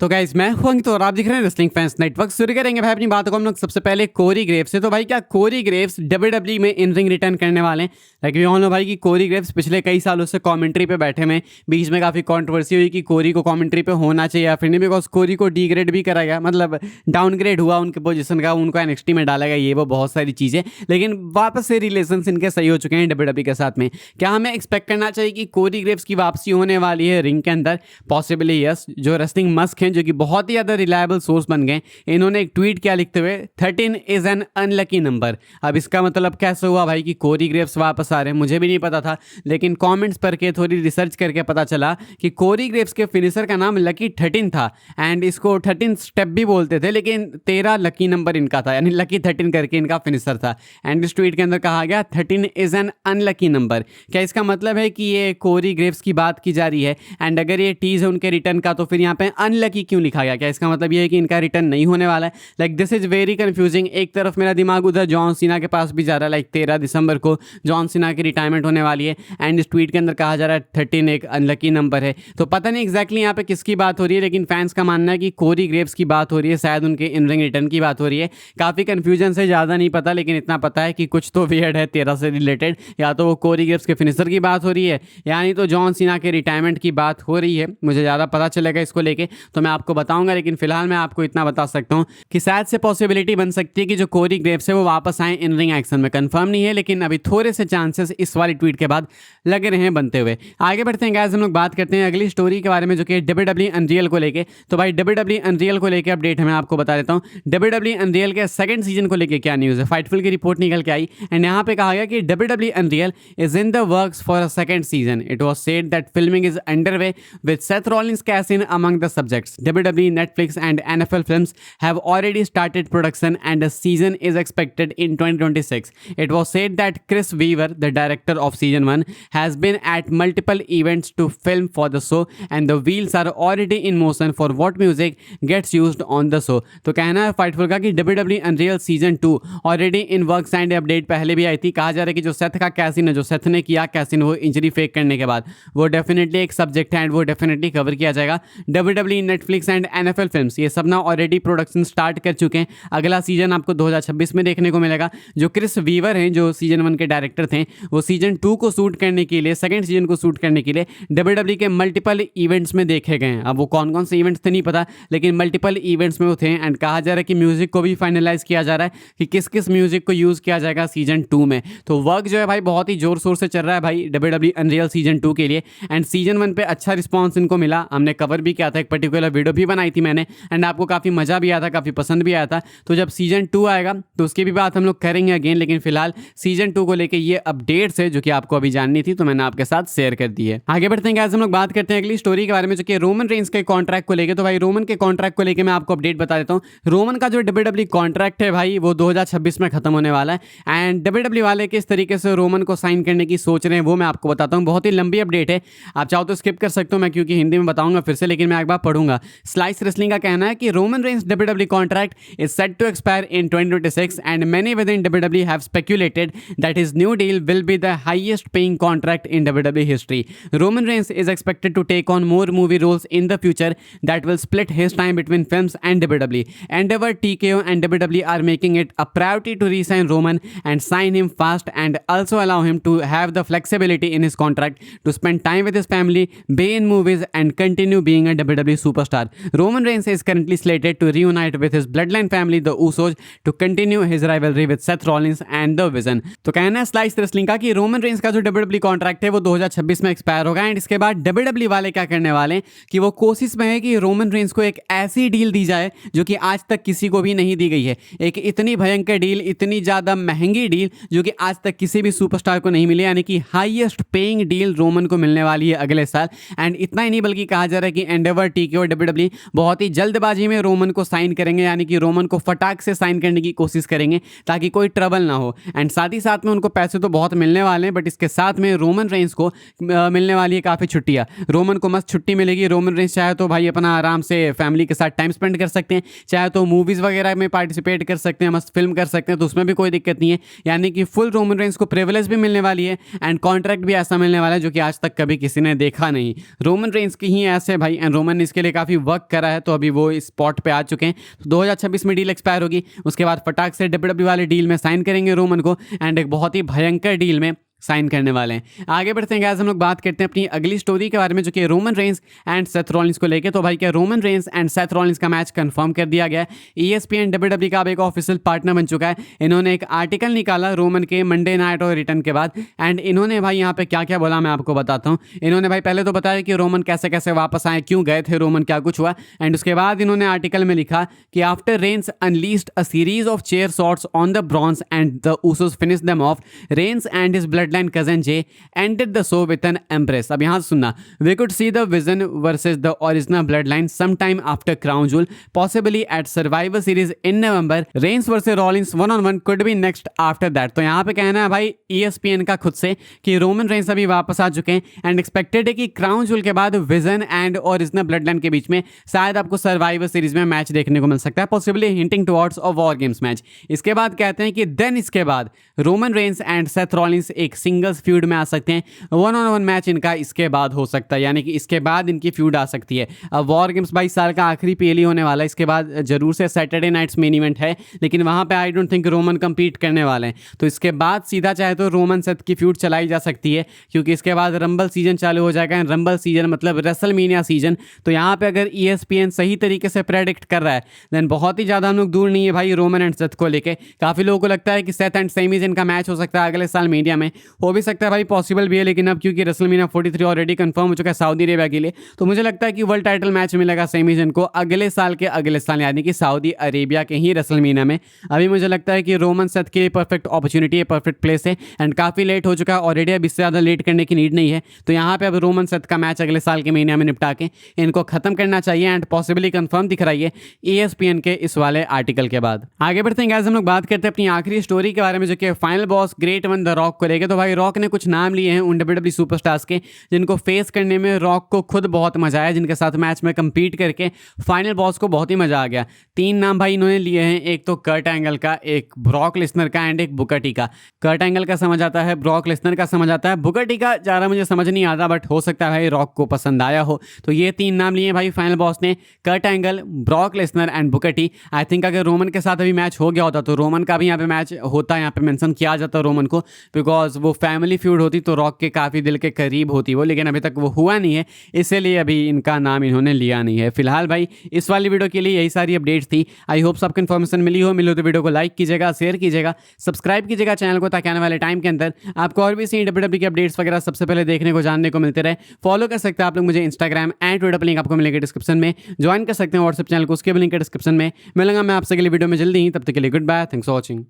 तो गाइस मैं हूं अंकित और आप दिख रहे हैं रेसलिंग फैंस नेटवर्क। शुरू करेंगे भाई अपनी बातों को हम लोग सबसे पहले कोरी ग्रेव्स से। तो भाई क्या कोरी ग्रेव्स डब्ल्यूडब्ल्यूई में इन रिंग रिटर्न करने वाले हैं? लाइक वी ऑल नो भाई कि कोरी ग्रेव्स पिछले कई सालों से कमेंट्री पे बैठे में बीच में काफ़ी कंट्रोवर्सी हुई कि कोरी को कमेंट्री पे होना चाहिए या फिर नहीं, बिकॉज कोरी को डीग्रेड भी करा गया, मतलब डाउनग्रेड हुआ उनके पोजीशन का, उनको एनएक्सटी में डाला गया, ये वो बहुत सारी चीज़ें। लेकिन वापस से रिलेशन इनके सही हो चुके हैं डब्ल्यूडब्ल्यूई के साथ में। क्या हमें एक्सपेक्ट करना चाहिए कि कोरी ग्रेव्स की वापसी होने वाली है रिंग के अंदर? Possibly yes. जो रेसलिंग मस्क हैं जो कि बहुत ही ज़्यादा रिलायबल सोर्स बन गए, इन्होंने एक ट्वीट किया लिखते हुए 13 इज एन अनलकी नंबर। अब इसका मतलब कैसे हुआ भाई कि कोरी ग्रेव्स वापस आ रहे हैं? मुझे भी नहीं पता था, लेकिन कमेंट्स पढ़ के थोड़ी रिसर्च करके पता चला कि कोरी ग्रेव्स के फिनिशर का नाम लकी 13 था एंड इसको 13 स्टेप भी बोलते थे, लेकिन 13 लकी नंबर इनका था, यानी लकी 13 करके इनका फिनिशर था। एंड इस ट्वीट के अंदर कहा गया 13 इज एन अनलकी नंबर। क्या इसका मतलब है कि ये कोरी ग्रेव्स की बात की जा रही है? एंड अगर ये टीज है उनके रिटर्न का, तो फिर यहाँ पे अनलकी क्यों लिखा गया? क्या इसका मतलब ये है कि इनका रिटर्न नहीं होने वाला है? Like this is very confusing. एक तरफ मेरा दिमाग उधर जॉन सीना के पास भी जा रहा है, लाइक 13 दिसंबर को जॉन सीना की रिटायरमेंट होने वाली है एंड इस ट्वीट के अंदर कहा जा रहा है 13 एक अनलकी नंबर है। तो पता नहीं एग्जैक्टली यहाँ पे किसकी बात हो रही है, लेकिन फैंस का मानना है कि कोरी ग्रेव्स की बात हो रही है, शायद उनके इन रिंग रिटर्न की बात हो रही है। काफ़ी कन्फ्यूजन से ज़्यादा नहीं पता, लेकिन इतना पता है कि कुछ तो वियर्ड है 13 से रिलेटेड। या तो वो कोरी ग्रेव्स के फिनिशर की बात हो रही है, यानी तो जॉन सीना के रिटायरमेंट की बात हो रही है। मुझे ज़्यादा पता चलेगा इसको लेके तो मैं आपको बताऊंगा, लेकिन फिलहाल मैं आपको इतना बता सकता हूँ कि शायद से पॉसिबिलिटी बन सकती है कि जो कोरी ग्रेव्स है वो वापस आए इन रिंग एक्शन में। कंफर्म नहीं है, लेकिन अभी थोड़े से चांसेस इस वाली ट्वीट के बाद लगे रहे हैं बनते हुए। आगे बढ़ते हैं गाइस, हम लोग बात करते हैं अगली स्टोरी के बारे में जो कि डब्ल्यूडब्ल्यूई अनरियल को लेके। तो भाई डब्ल्यूडब्ल्यूई अनरियल को लेके अपडेट है, मैं आपको बता देता हूँ। डब्ल्यूडब्ल्यूई अनरियल के सेकंड सीजन को लेके क्या न्यूज़ है? फाइटफुल की रिपोर्ट निकल के आई एंड यहाँ पे कहा गया कि WWE unreal is in the works for a second season. It was said that filming is underway with Seth Rollins cash in among the subjects. WWE, Netflix and NFL Films have already started production and a season is expected in 2026. It was said that Chris Weaver, the director of season 1, has been at multiple events to film for the show and the wheels are already in motion for what music gets used on the show. तो कहना है Fightful का कि WWE Unreal season 2 already in works and update पहले भी आई थी। कहा जा रहा है कि जो सेथ का कैसिन है, जो सेथ ने किया कैसिन वो इंजरी फेक करने के बाद, वो डेफिनेटली एक सब्जेक्ट है एंड वो डेफिनेटली कवर किया जाएगा। WWE, Netflix and NFL films ये सब ना ऑलरेडी प्रोडक्शन स्टार्ट कर चुके हैं। अगला सीजन आपको 2026 में देखने को मिलेगा। जो क्रिस वीवर हैं जो सीजन 1 के डायरेक्टर थे, वो सीजन 2 को शूट करने के लिए, सेकंड सीजन को शूट करने के लिए WWE के मल्टीपल इवेंट्स में देखे गए हैं। अब वो कौन कौन से इवेंट्स थे नहीं पता, लेकिन मल्टीपल इवेंट्स में वो थे एंड कहा जा रहा है कि म्यूजिक को भी फाइनलाइज किया जा रहा है कि किस किस म्यूजिक को यूज़ किया जाएगा सीजन 2 में। तो वर्क जो है भाई बहुत ही जोर शोर से चल रहा है भाई WWE अनरियल सीजन 2 के लिए। एंड सीजन 1 पे अच्छा रिस्पॉन्स इनको मिला, हमने कवर भी किया था, एक पर्टिकुलर वीडियो भी बनाई थी मैंने एंड आपको काफ़ी मज़ा भी आया था, काफ़ी पसंद भी आया था। तो जब सीजन 2 आएगा तो उसकी भी बात हम लोग करेंगे अगेन, लेकिन फिलहाल सीजन 2 को लेके ये अपडेट्स है जो कि आपको अभी जाननी थी, तो मैंने आपके साथ शेयर कर दी है। आगे बढ़ते हैं गाइस, हम लोग बात करते हैं अगली स्टोरी के बारे में जो कि रोमन रेंस के कॉन्ट्रैक्ट को लेके। तो भाई रोमन के कॉन्ट्रैक्ट को लेके मैं आपको अपडेट बता देता हूँ। रोमन का जो WWE कॉन्ट्रैक्ट है भाई वो 2026 में खत्म होने वाला है एंड WWE वाले किस तरीके से रोमन को साइन करने की सोच रहे हैं वो मैं आपको बताता हूँ। बहुत ही लंबी अपडेट है, आप चाहो तो स्किप कर सकते हो, मैं क्योंकि हिंदी में बताऊंगा फिर से, लेकिन मैं एक बार पढ़ूंगा। स्लाइस रेसलिंग का कहना है कि Roman Reigns WWE contract is set to expire in 2026 and many within WWE have speculated that his new deal will be the highest paying contract in WWE history. Roman Reigns is expected to take on more movie roles in the future that will split his time between films and WWE. Endeavor, TKO and WWE are making it a priority to re-sign Roman and sign him fast and also allow him to have the flexibility in his contract to spend time with his family, be in movies and continue being a WWE superstar. Roman Reigns is currently slated to reunite with his bloodline family the Usos to continue his rivalry with Seth Rollins and The Vision. तो कहना है slice wrestling का कि Roman Reigns का जो WWE contract है वो 2026 में एक्सपायर होगा एंड इसके बाद WWE वाले क्या करने वाले हैं कि वो कोशिश में है कि रोमन रेंस को एक ऐसी डील दी जाए जो कि आज तक किसी को भी नहीं दी गई है। एक इतनी भयंकर डील, इतनी ज़्यादा महंगी डील जो कि आज तक किसी भी सुपरस्टार को नहीं मिली, यानी कि हाईएस्ट पेइंग डील रोमन को मिलने वाली है अगले साल। एंड इतना ही नहीं बल्कि कहा जा रहा है कि एंडेवर, TKO और WWE बहुत ही जल्दबाजी में रोमन को साइन करेंगे, यानी कि रोमन को फटाक से साइन करने की कोशिश करेंगे ताकि कोई ट्रबल ना हो। एंड साथ ही साथ में उनको पैसे तो बहुत मिलने वाले हैं, बट इसके साथ में रोमन रेंस को मिलने वाली है काफ़ी छुट्टियाँ। रोमन को मस्त छुट्टी मिलेगी। रोमन रेंस चाहे तो भाई अपना आराम से फैमिली के साथ टाइम स्पेंड कर सकते हैं, चाहे तो मूवीज़ वगैरह में पार्टिसिपेट कर सकते हैं, मस्त फिल्म कर सकते हैं, तो उसमें भी कोई दिक्कत नहीं है। यानी कि फुल रोमन रेंस को प्रिविलेज भी मिलने वाली है एंड कॉन्ट्रैक्ट भी ऐसा मिलने वाला है जो कि आज तक कभी किसी ने देखा नहीं। रोमन रेंस की ही ऐसे भाई, एंड रोमन इसके लिए काफ़ी वर्क करा है, तो अभी वो इस स्पॉट पे आ चुके हैं। तो 2026 में डील एक्सपायर होगी, उसके बाद फटाक से डब्ल्यूडब्ल्यू वाले डील में साइन करेंगे रोमन को, एंड एक बहुत ही भयंकर डील में साइन करने वाले हैं। आगे बढ़ते हैं गाइस, हम लोग बात करते हैं अपनी अगली स्टोरी के बारे में, जो कि Roman Reigns and Seth Rollins को लेके। तो भाई क्या Roman Reigns and Seth Rollins का मैच कंफर्म कर दिया गया है। ESPN डब्ल्यूडब्ल्यू का अब एक ऑफिशियल पार्टनर बन चुका है। इन्होंने एक आर्टिकल निकाला रोमन के मंडे नाइट और रिटर्न के बाद, एंड इन्होंने भाई यहाँ पे क्या क्या बोला मैं आपको बताता हूँ। इन्होंने भाई पहले तो बताया कि रोमन कैसे कैसे वापस आए, क्यों गए थे रोमन, क्या कुछ हुआ, एंड उसके बाद इन्होंने आर्टिकल में लिखा कि after Reigns unleashed a series of chair shots on the Brons and the Usos finish them off, Reigns and his blood line cousin Jey ended the show with an embrace। अब यहाँ सुनना, we could see the Vision versus the original Bloodline sometime after Crown Jewel, possibly at Survivor Series in November। Reigns versus Rollins 1-on-1 could be next after that। तो यहाँ पे कहना है भाई ESPN का खुद से कि रोमन रेंस अभी वापस आ चुके हैं, एंड एक्सपेक्टेड है कि क्राउन जूल के बाद विजन एंड ओरिजिनल ब्लड के बीच में शायद आपको सर्वाइवर सीरीज में मैच देखने को मिल सकता है, possibly hinting towards a war games match. इसके बाद कहते हैं कि देन इसके बाद Roman Reigns and Seth Rollins एक सिंगल्स फ्यूड में आ सकते हैं, 1-on-1 मैच इनका इसके बाद हो सकता है, यानी कि इसके बाद इनकी फ्यूड आ सकती है। अब वॉर गेम्स 22 साल का आखिरी PLE होने वाला है, इसके बाद जरूर से सैटरडे नाइट्स मेन इवेंट है, लेकिन वहाँ पे I don't think Roman compete करने वाले हैं। तो इसके बाद सीधा चाहे तो रोमन सेथ की फ्यूड चलाई जा सकती है, क्योंकि इसके बाद रंबल सीजन चालू हो जाएगा। रंबल सीजन मतलब रेसलमेनिया सीजन। तो यहाँ पे अगर ESPN सही तरीके से प्रेडिक्ट कर रहा है, देन बहुत ही ज़्यादा हम लोग दूर नहीं है भाई रोमन एंड सेथ को लेके। काफ़ी लोगों को लगता है कि सेथ एंड सेमी जैन का मैच हो सकता है अगले साल मीडिया में, हो भी सकता है भाई, पॉसिबल भी है। लेकिन अब क्योंकि रेसलमेनिया 43 ऑलरेडी कंफर्म हो चुका है सऊदी अरेबिया के लिए, तो मुझे लगता है कि वर्ल्ड टाइटल मैच मिलेगा सेमी जैन को अगले साल के अगले साल, यानी कि सऊदी अरेबिया के ही रेसलमेनिया में। अभी मुझे लगता है कि रोमन सेथ के लिए परफेक्ट अपॉर्चुनिटी है, परफेक्ट प्लेस है, एंड काफ़ी लेट हो चुका है ऑलरेडी, अब इससे ज़्यादा लेट करने की नीड नहीं है। तो यहाँ पे अब रोमन सेथ का मैच अगले साल के महीने में निपटा के इनको खत्म करना चाहिए, एंड पॉसिबली कंफर्म दिख रही है ESPN के इस वाले आर्टिकल के बाद। आगे बढ़ते हैं गाइस, हम लोग बात करते हैं अपनी आखिरी स्टोरी के बारे में, जो कि final boss great one the rock को लेकर। तो भाई रॉक ने कुछ नाम लिए हैं उन WWE सुपरस्टार्स के, जिनको फेस करने में रॉक को खुद बहुत मजा आया, जिनके साथ मैच में कंपीट करके फाइनल बॉस को बहुत ही मजा आ गया। 3 नाम भाई इन्होंने लिए हैं, एक तो कर्ट एंगल का, एक ब्रॉक लेसनर का, एंड एक बुकर टी का। कर्ट एंगल का समझ आता है, ब्रॉक लेसनर का समझ आता है, बुकर टी का ज़्यादा मुझे समझ नहीं आता, बट हो सकता है भाई रॉक को पसंद आया हो। तो ये 3 नाम लिए भाई फाइनल बॉस ने, Kurt Angle, Brock Lesnar and Booker T. I think अगर रोमन के साथ अभी मैच हो गया होता तो रोमन का भी यहाँ पे मैच होता, यहाँ पे मेंशन किया जाता रोमन को, बिकॉज वो फैमिली फ्यूड होती तो रॉक के काफ़ी दिल के करीब होती वो, लेकिन अभी तक वो हुआ नहीं है, इसलिए अभी इनका नाम इन्होंने लिया नहीं है। फिलहाल भाई इस वाली वीडियो के लिए यही सारी अपडेट्स थी। आई होप सबको इन्फॉर्मेशन मिली हो तो वीडियो को लाइक कीजिएगा, शेयर कीजिएगा, सब्सक्राइब कीजिएगा चैनल को, ताकि आने वाले टाइम के अंदर आपको और भी सी WWE के अपडेट्स वगैरह सबसे पहले देखने को जानने को मिलते रहे। फॉलो कर सकते हैं आप लोग मुझे इंस्टाग्राम एंड ट्विटर पर, लिंक आपको मिलेगा डिस्क्रिप्शन में। ज्वाइन कर सकते हैं व्हाट्सएप चैनल को, उसके भी लिंक है डिस्क्रिप्शन में। मिलूंगा मैं आपसे अगली वीडियो में जल्दी ही, तब तक के लिए goodbye, thanks for watching.